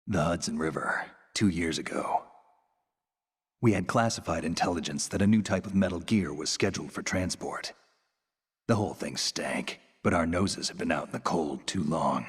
The Hudson River, 2 years ago. We had classified intelligence that a new type of metal gear was scheduled for transport. The whole thing stank, but our noses had been out in the cold too long.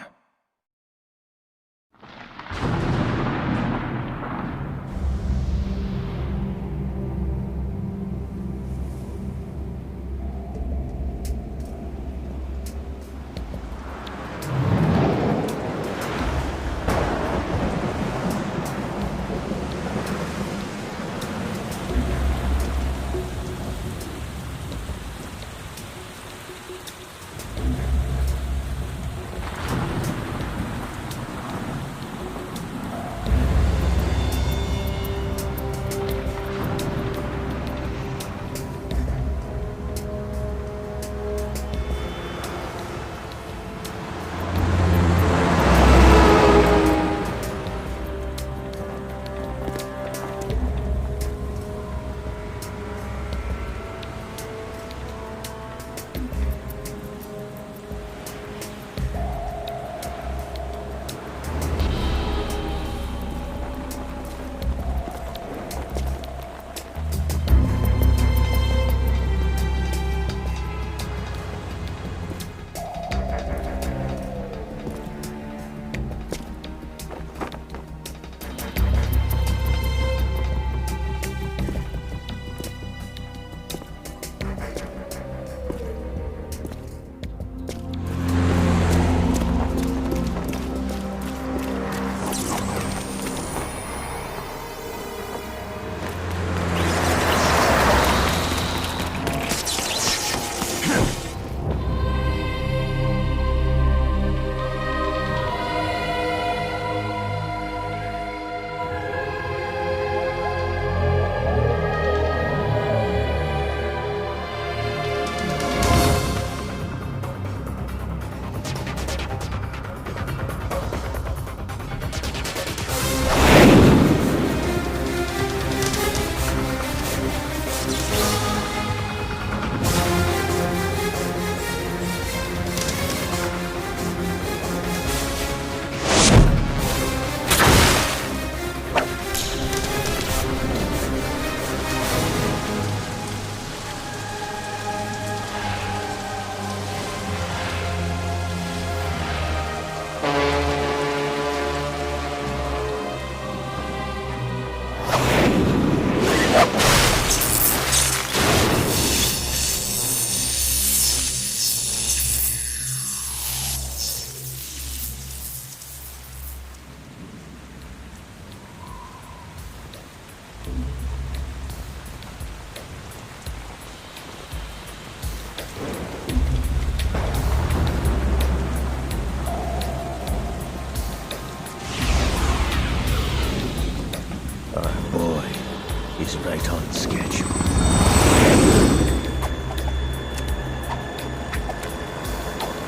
Is right on schedule.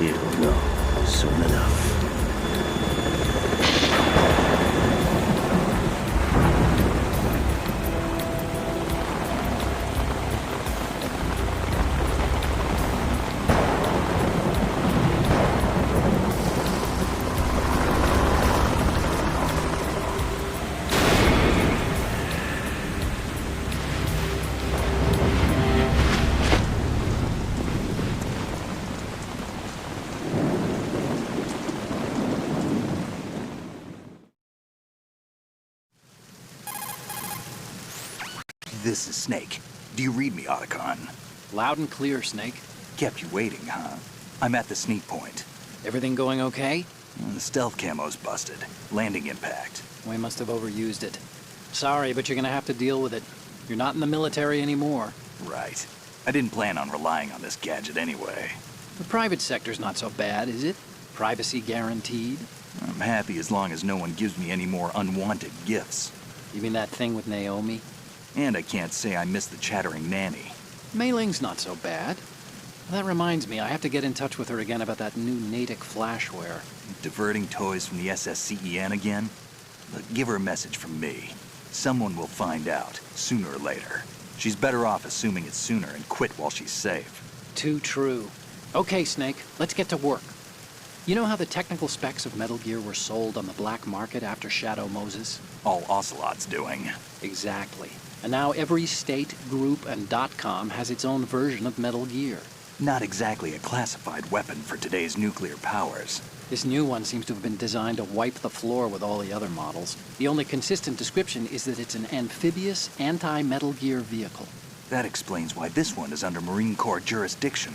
He'll know soon enough. This is Snake. Do you read me, Otacon? Loud and clear, Snake. Kept you waiting, huh? I'm at the sneak point. Everything going okay? The stealth camo's busted. Landing impact. We must have overused it. Sorry, but you're gonna have to deal with it. You're not in the military anymore. Right. I didn't plan on relying on this gadget anyway. The private sector's not so bad, is it? Privacy guaranteed? I'm happy as long as no one gives me any more unwanted gifts. You mean that thing with Naomi? And I can't say I miss the chattering nanny. Mei Ling's not so bad. That reminds me, I have to get in touch with her again about that new Natick flashware. Diverting toys from the SSCEN again? But give her a message from me. Someone will find out, sooner or later. She's better off assuming it's sooner and quit while she's safe. Too true. Okay, Snake, let's get to work. You know how the technical specs of Metal Gear were sold on the black market after Shadow Moses? All Ocelot's doing. Exactly. And now every state, group, and .com has its own version of Metal Gear. Not exactly a classified weapon for today's nuclear powers. This new one seems to have been designed to wipe the floor with all the other models. The only consistent description is that it's an amphibious, anti-Metal Gear vehicle. That explains why this one is under Marine Corps jurisdiction.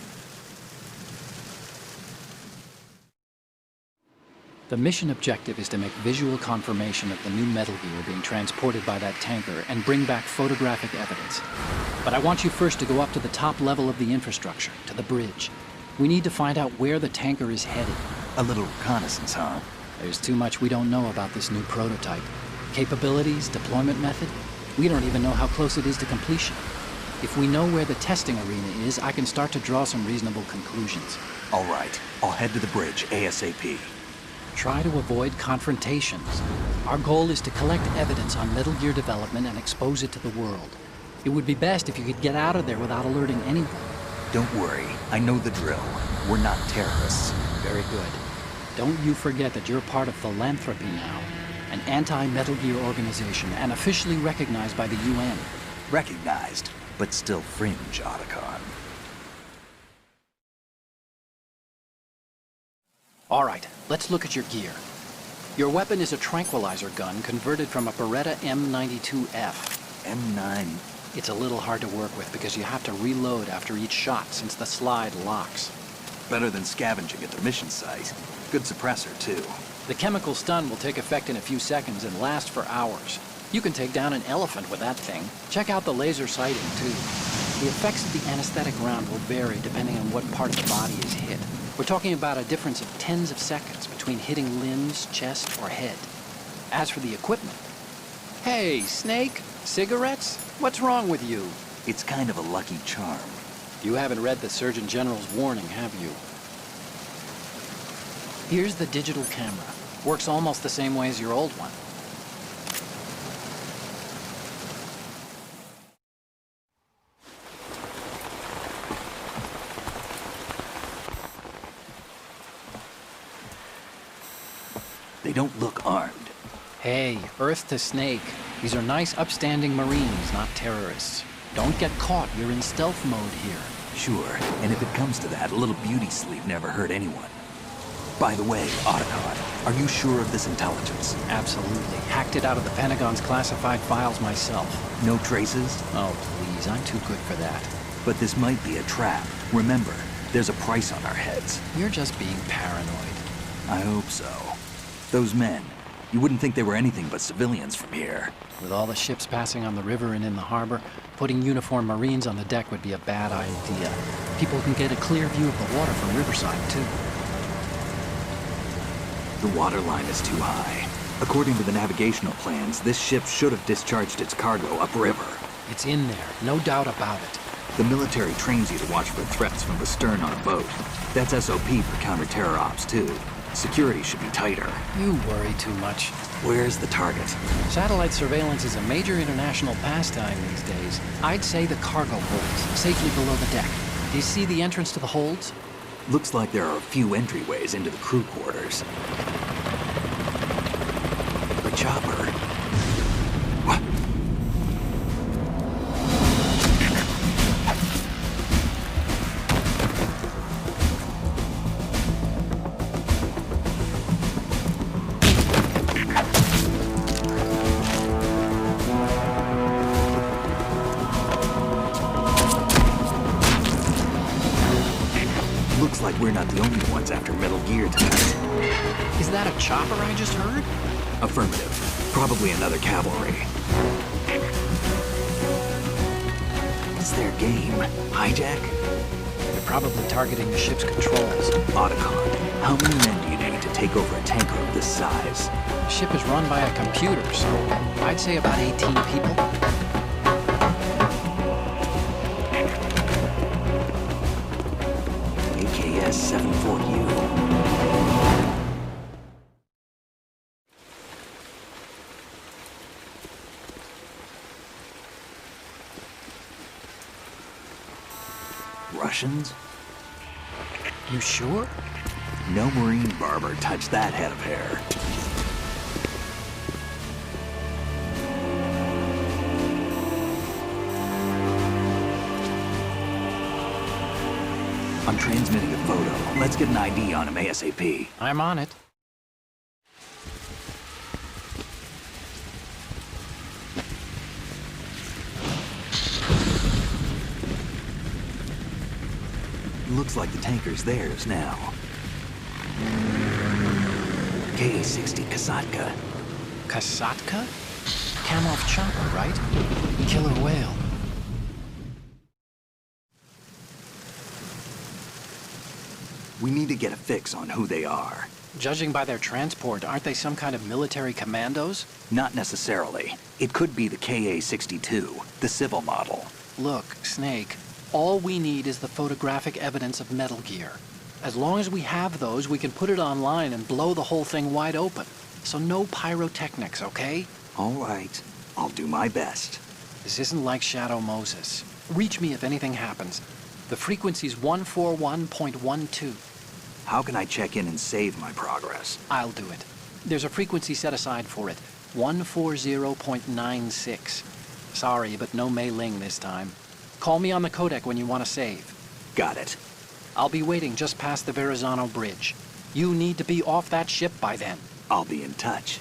The mission objective is to make visual confirmation of the new Metal Gear being transported by that tanker and bring back photographic evidence. But I want you first to go up to the top level of the infrastructure, to the bridge. We need to find out where the tanker is headed. A little reconnaissance, huh? There's too much we don't know about this new prototype. Capabilities, deployment method, we don't even know how close it is to completion. If we know where the testing arena is, I can start to draw some reasonable conclusions. All right, I'll head to the bridge ASAP. Try to avoid confrontations. Our goal is to collect evidence on Metal Gear development and expose it to the world. It would be best if you could get out of there without alerting anyone. Don't worry, I know the drill. We're not terrorists. Very good. Don't you forget that you're part of Philanthropy now, an anti-Metal Gear organization and officially recognized by the UN. Recognized, but still fringe, Otacon. All right, let's look at your gear. Your weapon is a tranquilizer gun converted from a Beretta M92F. M9. It's a little hard to work with because you have to reload after each shot since the slide locks. Better than scavenging at the mission site. Good suppressor, too. The chemical stun will take effect in a few seconds and last for hours. You can take down an elephant with that thing. Check out the laser sighting, too. The effects of the anesthetic round will vary depending on what part of the body is hit. We're talking about a difference of tens of seconds between hitting limbs, chest, or head. As for the equipment... Hey, Snake! Cigarettes? What's wrong with you? It's kind of a lucky charm. You haven't read the Surgeon General's warning, have you? Here's the digital camera. Works almost the same way as your old one. They don't look armed. Hey, Earth to Snake. These are nice, upstanding Marines, not terrorists. Don't get caught. You're in stealth mode here. Sure, and if it comes to that, a little beauty sleep never hurt anyone. By the way, Otacon, are you sure of this intelligence? Absolutely. Hacked it out of the Pentagon's classified files myself. No traces? Oh, please. I'm too good for that. But this might be a trap. Remember, there's a price on our heads. You're just being paranoid. I hope so. Those men, you wouldn't think they were anything but civilians from here. With all the ships passing on the river and in the harbor, putting uniformed Marines on the deck would be a bad idea. People can get a clear view of the water from Riverside, too. The water line is too high. According to the navigational plans, this ship should have discharged its cargo upriver. It's in there, no doubt about it. The military trains you to watch for threats from the stern on a boat. That's SOP for counter-terror ops, too. Security should be tighter. You worry too much. Where's the target? Satellite surveillance is a major international pastime these days. I'd say the cargo holds, safely below the deck. Do you see the entrance to the holds? Looks like there are a few entryways into the crew quarters. The chopper. What? Looks like we're not the only ones after Metal Gear tonight. Is that a chopper I just heard? Affirmative. Probably another cavalry. What's their game? Hijack? They're probably targeting the ship's controls. Otacon, how many men do you need to take over a tanker of this size? The ship is run by a computer, so I'd say about 18 people. AKS 74U. Russians? You sure? No marine barber touched that head of hair. I'm transmitting a photo. Let's get an ID on him ASAP. I'm on it. Looks like the tanker's theirs now. K-60 Kasatka. Kasatka? Kamarov chopper, right? Killer whale. We need to get a fix on who they are. Judging by their transport, aren't they some kind of military commandos? Not necessarily. It could be the KA-62, the civil model. Look, Snake, all we need is the photographic evidence of Metal Gear. As long as we have those, we can put it online and blow the whole thing wide open. So no pyrotechnics, okay? All right. I'll do my best. This isn't like Shadow Moses. Reach me if anything happens. The frequency's 141.12. How can I check in and save my progress? I'll do it. There's a frequency set aside for it. 140.96. Sorry, but no Mei Ling this time. Call me on the codec when you want to save. Got it. I'll be waiting just past the Verrazano Bridge. You need to be off that ship by then. I'll be in touch.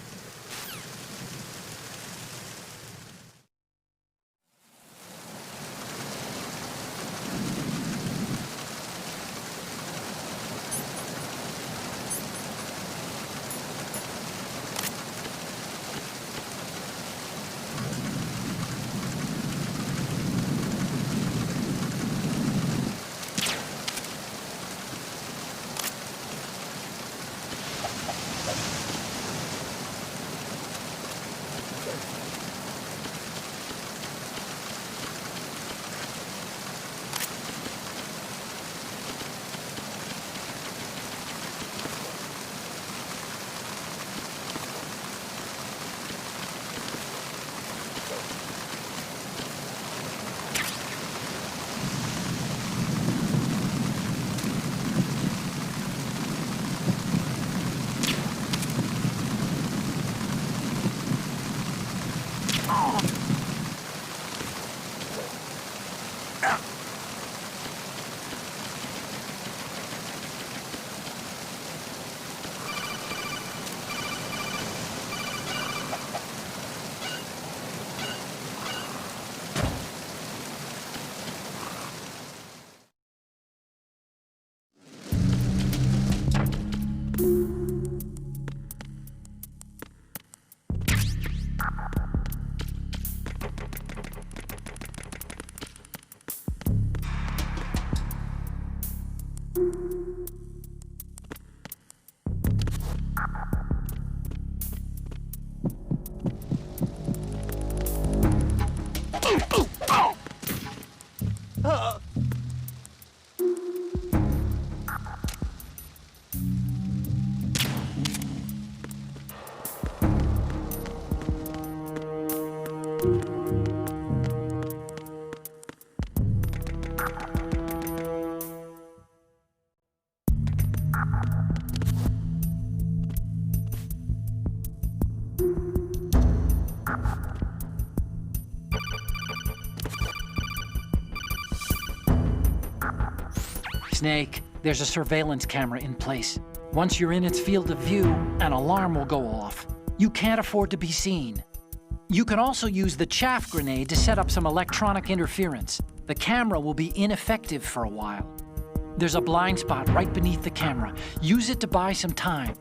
Snake, there's a surveillance camera in place. Once you're in its field of view, an alarm will go off. You can't afford to be seen. You can also use the chaff grenade to set up some electronic interference. The camera will be ineffective for a while. There's a blind spot right beneath the camera. Use it to buy some time.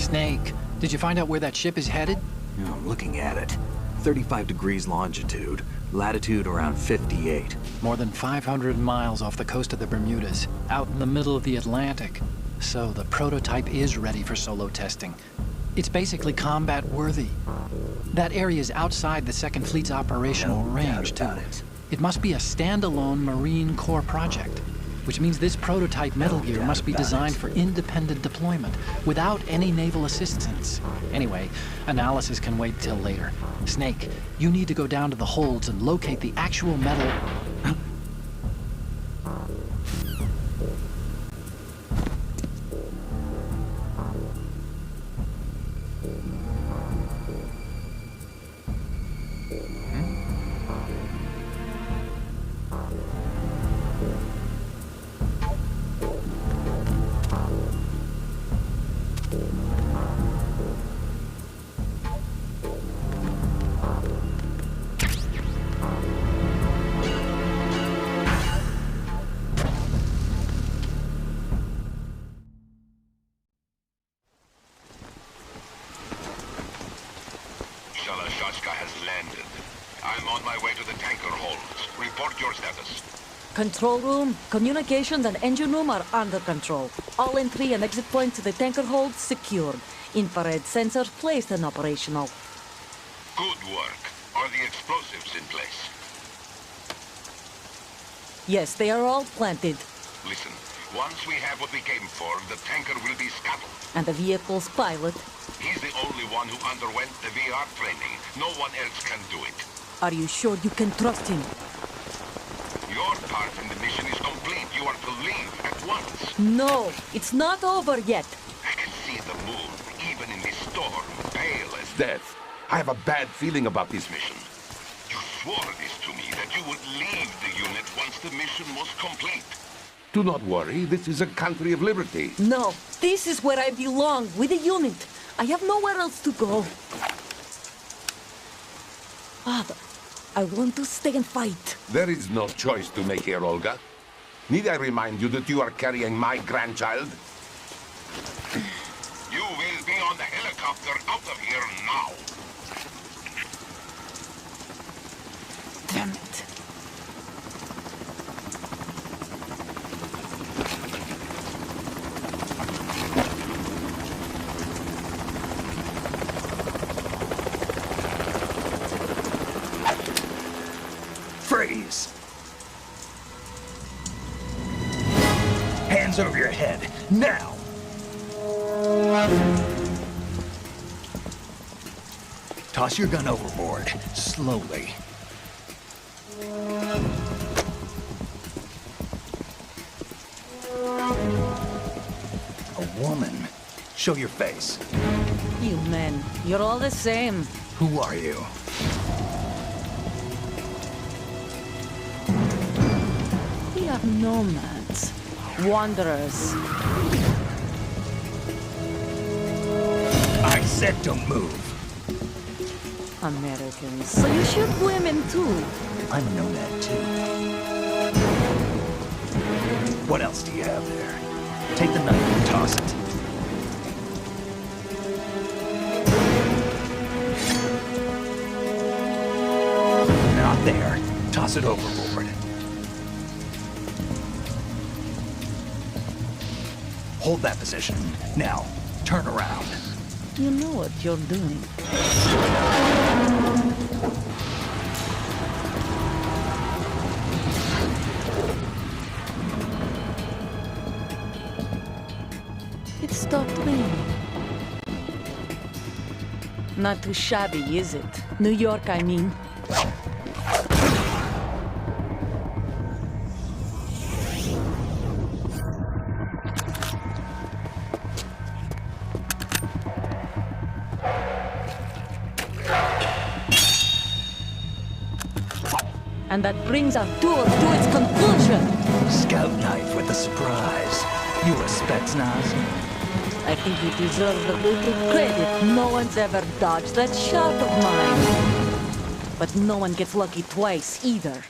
Snake, did you find out where that ship is headed? Yeah, I'm looking at it. 35 degrees longitude, latitude around 58. More than 500 miles off the coast of the Bermudas, out in the middle of the Atlantic. So the prototype is ready for solo testing. It's basically combat-worthy. That area is outside the Second Fleet's operational range, too. It must be a standalone Marine Corps project, which means this prototype Metal Gear must be designed for independent deployment, without any naval assistance. Anyway, analysis can wait till later. Snake, you need to go down to the holds and locate the actual metal... has landed. I'm on my way to the tanker holds. Report your status. Control room, communications and engine room are under control. All entry and exit points to the tanker hold secured. Infrared sensors placed and operational. Good work. Are the explosives in place? Yes, they are all planted. Listen, once we have what we came for, the tanker will be scuttled. And the vehicle's pilot? He's the only one who underwent the VR training. No one else can do it. Are you sure you can trust him? Your part in the mission is complete. You are to leave at once. No, it's not over yet. I can see the moon, even in this storm, pale as death. I have a bad feeling about this mission. You swore this to me, that you would leave the unit once the mission was complete. Do not worry, this is a country of liberty. No, this is where I belong, with the unit. I have nowhere else to go. Father, I want to stay and fight. There is no choice to make here, Olga. Need I remind you that you are carrying my grandchild? You will be on the helicopter out of here now. Damn it. Freeze! Hands over your head, now! Toss your gun overboard, slowly. A woman. Show your face. You men, you're all the same. Who are you? We are nomads, wanderers. I said don't move. Americans. So you shoot women too. I'm a nomad too. What else do you have there? Take the knife and toss it. Not there. Toss it overboard. Hold that position. Now, turn around. You know what you're doing. It stopped raining. Not too shabby, is it? New York, I mean. And that brings our tour to its conclusion. Scout knife with a surprise. You a Spetsnaz? I think you deserve a little credit. No one's ever dodged that shot of mine. But no one gets lucky twice, either.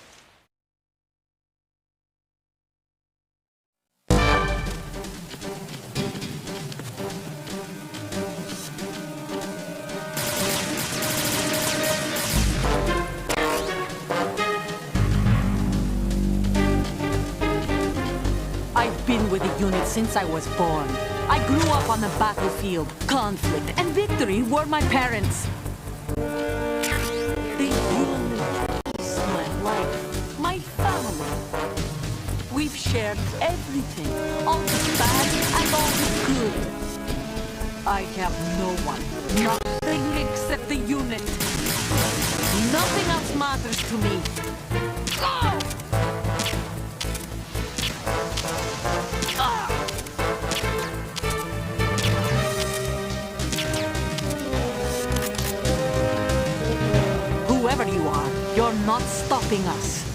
with the unit since I was born. I grew up on the battlefield. Conflict and victory were my parents. The unit is my life, my family. We've shared everything, all the bad and all the good. I have no one, nothing except the unit. Nothing else matters to me. Ah! Ah! Whoever you are, you're not stopping us.